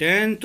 10th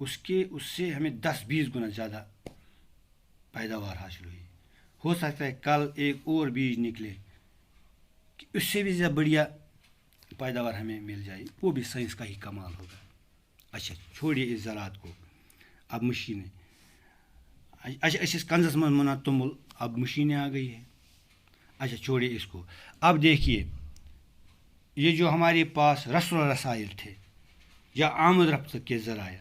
اس سے ہمیں 10-20 گنا زیادہ پیداوار حاصل ہوئی. ہو سکتا ہے کل ایک اور بیج نکلے کہ اس سے بھی زیادہ بڑھیا پیداوار ہمیں مل جائے. وہ بھی سائنس کا ہی کمال ہوگا. اچھا چھوڑیے اس زراعت کو. اب مشینیں. اچھا اس کنزس میں منا تمل، اب مشینیں آ گئی ہیں. اچھا چھوڑیے اس کو. اب دیکھیے یہ جو ہمارے پاس رسل و رسائل تھے یا آمد رفت کے ذرائع،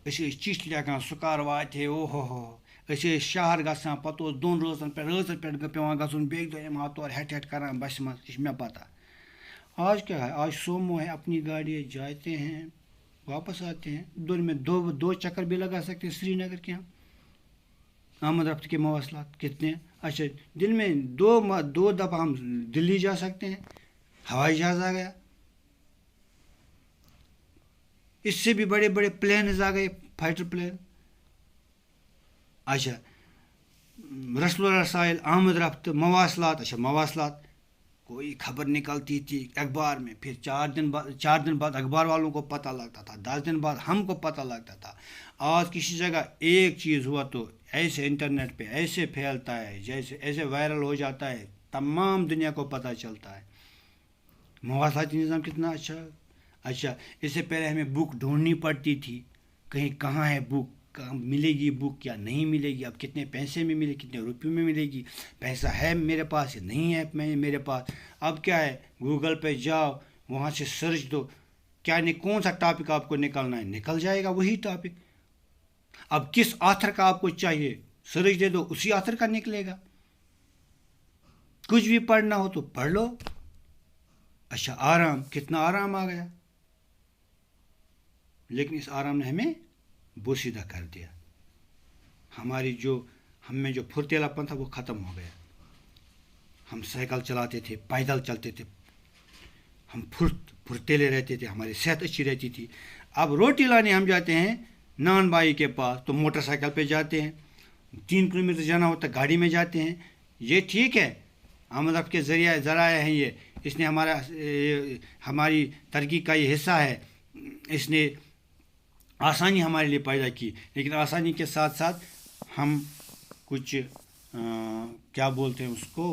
أسۍ ٲسۍ چِٹھۍ لیکھان سُکار واتہِ ہے او ہو أسۍ ٲسۍ شہر گژھان پَتہٕ اوس 2 رٲژن پٮ۪ٹھ پیٚوان گژھُن بیٚکہِ دۄہ یِم ہا تورٕ ہٮ۪ٹھ کران بسہِ منٛز. یہِ چھِ مےٚ پتہ. آج کیا ہے؟ آج سومو ہے، اپنی گاڑی جاتے ہیں واپس آتے ہیں. دن میں دو چکر بھی لگا سکتے ہیں سری نگر کے. ہم آمد رفت کے مواصلات کتنے؟ اچھا دن میں دو دفعہ ہم دلی جا سکتے ہیں. ہوائی جہاز آ گیا. اس سے بھی بڑے بڑے پلینز آ گئے، فائٹر پلین. اچھا رسل و رسائل، آمد رفت، مواصلات. اچھا مواصلات کوئی خبر نکلتی تھی اخبار میں، پھر 4 دن بعد اخبار والوں کو پتہ لگتا تھا، 10 دن بعد ہم کو پتہ لگتا تھا. آج کسی جگہ ایک چیز ہوا تو ایسے انٹرنیٹ پہ ایسے پھیلتا ہے، جیسے ایسے وائرل ہو جاتا ہے، تمام دنیا کو پتہ چلتا ہے. مواصلاتی نظام کتنا اچھا. اچھا اس سے پہلے ہمیں بک ڈھونڈنی پڑتی تھی، کہیں کہاں ہے بک، ملے گی بک یا نہیں ملے گی، اب کتنے پیسے میں ملے، کتنے روپیوں میں ملے گی، پیسہ ہے میرے پاس یا نہیں ہے میرے پاس. اب کیا ہے، گوگل پہ جاؤ، وہاں سے سرچ دو، کون سا ٹاپک آپ کو نکالنا ہے، نکل جائے گا وہی ٹاپک. اب کس آتھر کا آپ کو چاہیے، سرچ دے دو، اسی آتھر کا نکلے گا. کچھ بھی پڑھنا ہو تو پڑھ لو. اچھا آرام، کتنا آرام آ گیا. لیکن اس آرام نے ہمیں بوسیدہ کر دیا. ہم میں جو پھرتیلا پن تھا وہ ختم ہو گیا. ہم سائیکل چلاتے تھے، پیدل چلتے تھے، ہم پھرتیلے رہتے تھے، ہماری صحت اچھی رہتی تھی. اب روٹی لانے ہم جاتے ہیں نان بھائی کے پاس تو موٹر سائیکل پہ جاتے ہیں، 3 کلومیٹر جانا ہوتا ہے گاڑی میں جاتے ہیں. یہ ٹھیک ہے، آمد رفت کے ذرائع ہیں یہ، اس نے ہماری ترقی کا یہ حصہ ہے. اس نے آسانی ہمارے لیے پیدا کی، لیکن آسانی کے ساتھ ساتھ ہم کچھ کیا بولتے ہیں اس کو،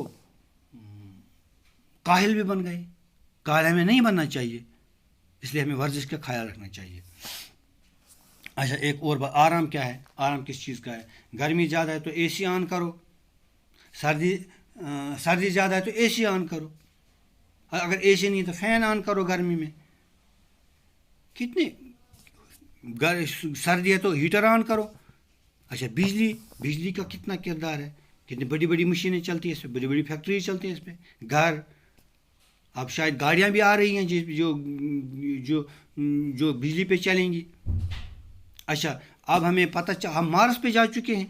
کاہل بھی بن گئے. کاہل ہمیں نہیں بننا چاہیے، اس لیے ہمیں ورزش کا خیال رکھنا چاہیے. اچھا ایک اور بات، آرام کیا ہے، آرام کس چیز کا ہے. گرمی زیادہ ہے تو اے سی آن کرو، سردی زیادہ ہے تو اے سی آن کرو. اگر اے سی نہیں تو فین آن کرو گرمی میں. کتنے سردی ہے تو ہیٹر آن کرو. اچھا بجلی کا کتنا کردار ہے، کتنی بڑی بڑی مشینیں چلتی ہیں اس پہ، بڑی بڑی فیکٹریز چلتی ہیں اس پہ. گھر، اب شاید گاڑیاں بھی آ رہی ہیں جو بجلی پہ چلیں گی. اچھا اب ہمیں پتہ ہم مارس پہ جا چکے ہیں،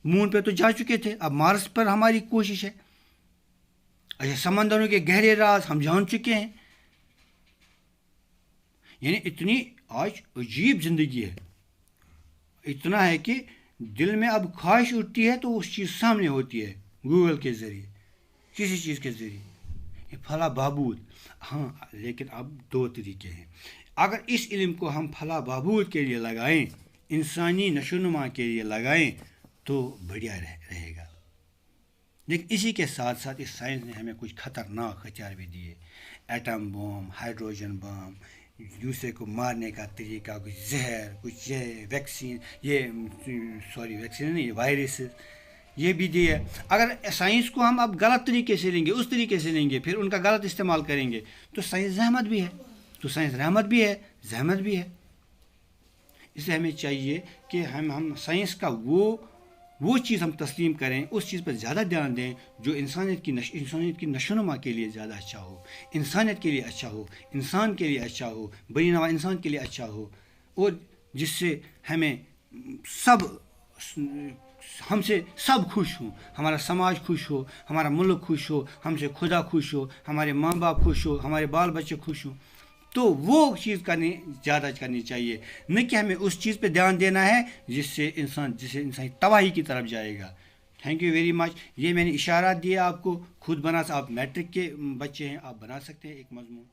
مون پہ تو جا چکے تھے، اب مارس پر ہماری کوشش ہے. اچھا سمندروں کے گہرے راز ہم جان چکے ہیں. یعنی اتنی آج عجیب زندگی ہے. اتنا ہے کہ دل میں اب خواہش اٹھتی ہے تو اس چیز سامنے ہوتی ہے گوگل کے ذریعے، کسی چیز کے ذریعے. یہ پھلا بہبود. ہاں لیکن اب 2 طریقے ہیں. اگر اس علم کو ہم پھلا بہبود کے لیے لگائیں، انسانی نشوونما کے لیے لگائیں تو بڑھیا رہے گا. لیکن اسی کے ساتھ ساتھ اس سائنس نے ہمیں کچھ خطرناک ہتھیار بھی دیے. ایٹم بم، ہائیڈروجن بم، دوسرے کو مارنے کا طریقہ، کچھ زہر، کچھ ویکسین، ویکسین نہیں، وائرسز یہ بھی دیے. اگر سائنس کو ہم اب غلط طریقے سے لیں گے، اس طریقے سے لیں گے، پھر ان کا غلط استعمال کریں گے تو سائنس زحمت بھی ہے، تو سائنس رحمت بھی ہے، زحمت بھی ہے. اس لیے ہمیں چاہیے کہ ہم سائنس کا وہ چیز ہم تسلیم کریں، اس چیز پر زیادہ دھیان دیں جو انسانیت کی نشوونما کے لیے زیادہ اچھا ہو، انسانیت کے لیے اچھا ہو، انسان کے لیے اچھا ہو، بڑی نوا انسان کے لیے اچھا ہو، اور جس سے ہم سے سب خوش ہوں، ہمارا سماج خوش ہو، ہمارا ملک خوش ہو، ہم سے خدا خوش ہو، ہمارے ماں باپ خوش ہو، ہمارے بال بچے خوش ہوں. تو وہ چیز زیادہ کرنی چاہیے، نہ کہ ہمیں اس چیز پہ دھیان دینا ہے جس سے انسان تباہی کی طرف جائے گا. Thank you very much. یہ میں نے اشارات دیے آپ کو، خود آپ میٹرک کے بچے ہیں، آپ بنا سکتے ہیں ایک مضمون.